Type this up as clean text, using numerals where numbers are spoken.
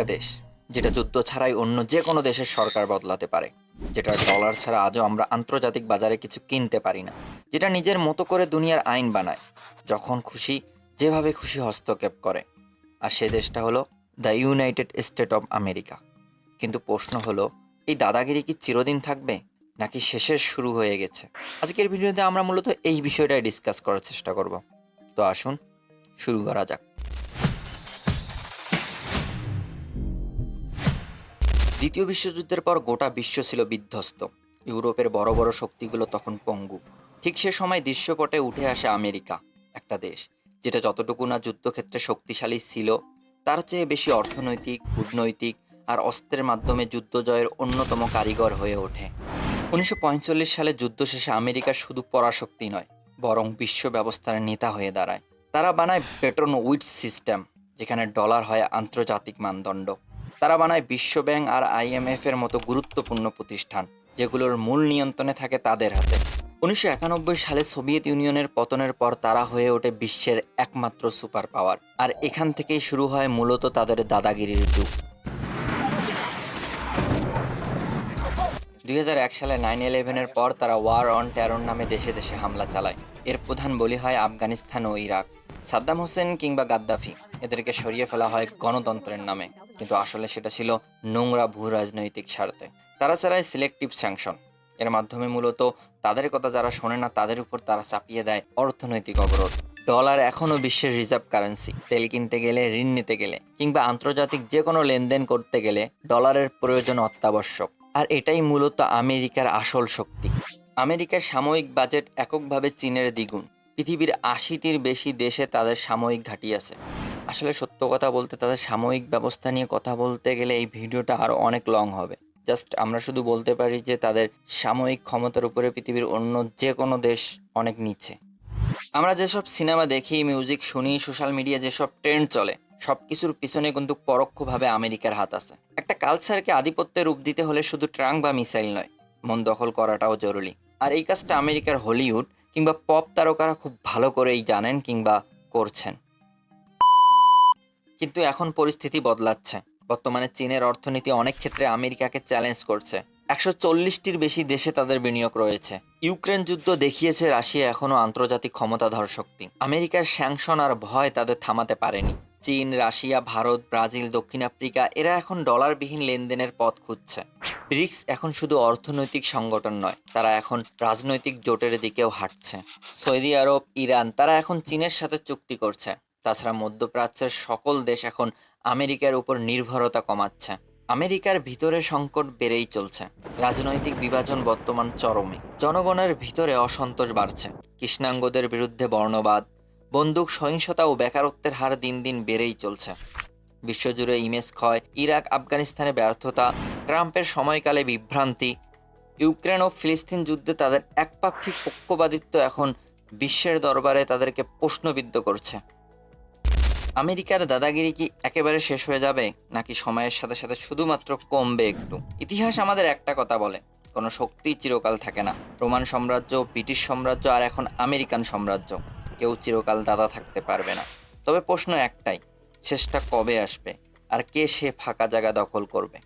একটা দেশ যেটা যুদ্ধ ছাড়াই অন্য যে কোনো দেশের সরকার বদলাতে পারে, যেটা ডলার ছাড়া আজও আমরা আন্তর্জাতিক বাজারে কিছু কিনতে পারি না, যেটা নিজের মতো করে দুনিয়ার আইন বানায়, যখন খুশি যেভাবে খুশি হস্তক্ষেপ করে। আর সে দেশটা হলো the United state of America. কিন্তু প্রশ্ন হলো, এই দাদাগিরি কি চিরদিন থাকবে, নাকি শেষের শুরু হয়ে গেছে? আজকের ভিডিওতে আমরা মূলত এই বিষয়টাই ডিসকাস করার চেষ্টা করব। তো আসুন শুরু করা যাক। দ্বিতীয় বিশ্বযুদ্ধের পর গোটা বিশ্ব ছিল বিধ্বস্ত। ইউরোপের বড় বড় শক্তিগুলো তখন পঙ্গু। ঠিক সে সময় দৃশ্যপটে উঠে আসে আমেরিকা, একটা দেশ যেটা যতটুকু না যুদ্ধক্ষেত্রে শক্তিশালী ছিল, তার চেয়ে বেশি অর্থনৈতিক, কূটনৈতিক আর অস্ত্রের মাধ্যমে যুদ্ধ জয়ের অন্যতম কারিগর হয়ে ওঠে। 1945 সালে যুদ্ধ শেষে আমেরিকা শুধু পরাশক্তি নয়, বরং বিশ্ব ব্যবস্থার নেতা হয়ে দাঁড়ায়। তারা বানায় বেটন উইডস সিস্টেম, যেখানে ডলার হয় আন্তর্জাতিক মানদণ্ড। তারা বানায় বিশ্বব্যাংক আর আইএমএফ এর মতো গুরুত্বপূর্ণ প্রতিষ্ঠান, যেগুলোর মূল নিয়ন্ত্রণে থাকে তাদের হাতে। 1991 সালে সোভিয়েত ইউনিয়নের পতনের পর তারা হয়ে ওঠে বিশ্বের একমাত্র সুপার পাওয়ার। আর এখান থেকেই শুরু হয় মূলত তাদের দাদাগিরির যুগ। 2001 সালে 9/11-এর পর তারা ওয়ার অন টেরর নামে দেশে দেশে হামলা চালায়। এর প্রধান বলি হয় আফগানিস্তান ও ইরাক। সাদ্দাম হোসেন কিংবা গাদ্দাফি, এদেরকে সরিয়ে ফেলা হয় গণতন্ত্রের নামে, কিন্তু আসলে সেটা ছিল নোংরা ভূ রাজনৈতিক স্বার্থে। তারা চালায় সিলেক্টিভ স্যাংশন। এর মাধ্যমে মূলত তাদের কথা যারা শোনে না তাদের উপর তারা চাপিয়ে দেয় অর্থনৈতিক অবরোধ। ডলার এখনও বিশ্বের রিজার্ভ কারেন্সি। তেল কিনতে গেলে, ঋণ নিতে গেলে কিংবা আন্তর্জাতিক যে কোনো লেনদেন করতে গেলে ডলারের প্রয়োজন অত্যাবশ্যক। আর এটাই মূলত আমেরিকার আসল শক্তি। আমেরিকার সাময়িক বাজেট এককভাবে চীনের দ্বিগুণ। পৃথিবীর 80টির বেশি দেশে তাদের সাময়িক ঘাঁটি আছে। আসলে সত্য কথা বলতে, তাদের সাময়িক ব্যবস্থা নিয়ে কথা বলতে গেলে এই ভিডিওটা আরও অনেক লং হবে। জাস্ট আমরা শুধু বলতে পারি যে তাদের সাময়িক ক্ষমতার উপরে পৃথিবীর অন্য যে কোনো দেশ অনেক নিচে। আমরা যেসব সিনেমা দেখি, মিউজিক শুনি, সোশ্যাল মিডিয়া যেসব ট্রেন্ড চলে, সবকিছুর পিছনে কিন্তু পরোক্ষভাবে আমেরিকার হাত আছে। একটা কালচারকে আধিপত্যের রূপ দিতে হলে শুধু ট্রাঙ্ক বা মিসাইল নয়, মন দখল করাটাও জরুরি। আর এই কাজটা আমেরিকার হলিউড কিংবা পপ তারকারা খুব ভালো করেই জানেন কিংবা করছেন। কিন্তু এখন পরিস্থিতি বদলাচ্ছে। বর্তমানে চীনের অর্থনীতি অনেক ক্ষেত্রে আমেরিকাকে চ্যালেঞ্জ করছে। 140টির বেশি দেশে তাদের বিনিয়োগ রয়েছে। ইউক্রেন যুদ্ধ দেখিয়েছে রাশিয়া এখনও আন্তর্জাতিক ক্ষমতাধর শক্তি। আমেরিকার স্যাংশন আর ভয় তাদের থামাতে পারেনি। চীন, রাশিয়া, ভারত, ব্রাজিল, দক্ষিণ আফ্রিকা এরা এখন ডলারবিহীন লেনদেনের পথ খুঁজছে। ব্রিক্স এখন শুধু অর্থনৈতিক সংগঠন নয়, তারা এখন রাজনৈতিক জোটের দিকেও হাঁটছে। সৌদি আরব, ইরান তারা এখন চীনের সাথে চুক্তি করছে। তাছাড়া মধ্যপ্রাচ্যের সকল দেশ এখন আমেরিকার উপর নির্ভরতা কমাচ্ছে। আমেরিকার ভিতরে সংকট বেড়েই চলছে। রাজনৈতিক বিভাজন বর্তমান চরমে। জনগণের ভিতরে অসন্তোষ বাড়ছে। কৃষ্ণাঙ্গদের বিরুদ্ধে বর্ণবাদ, বন্দুক সহিংসতা ও বেকারত্বের হার দিন দিন বেড়েই চলছে। বিশ্বজুড়ে ইমেজ ক্ষয়, ইরাক আফগানিস্তানে ব্যর্থতা, ট্রাম্পের সময়কালে বিভ্রান্তি, ইউক্রেন ও ফিলিস্তিন যুদ্ধে তাদের একপাক্ষিক পক্ষপাতিত্ব এখন বিশ্বের দরবারে তাদেরকে প্রশ্নবিদ্ধ করছে। আমেরিকার দাদাগিরি কি একেবারে শেষ হয়ে যাবে, নাকি সময়ের সাথে সাথে শুধুমাত্র কমবে একটু? ইতিহাস আমাদের একটা কথা বলে, কোনো শক্তি চিরকাল থাকে না। রোমান সাম্রাজ্য, ব্রিটিশ সাম্রাজ্য আর এখন আমেরিকান সাম্রাজ্য, কেউ চিরকাল দাদা থাকতে পারবে না। তবে প্রশ্ন একটাই, শেষটা কবে আসবে আর কে সে ফাঁকা জায়গা দখল করবে?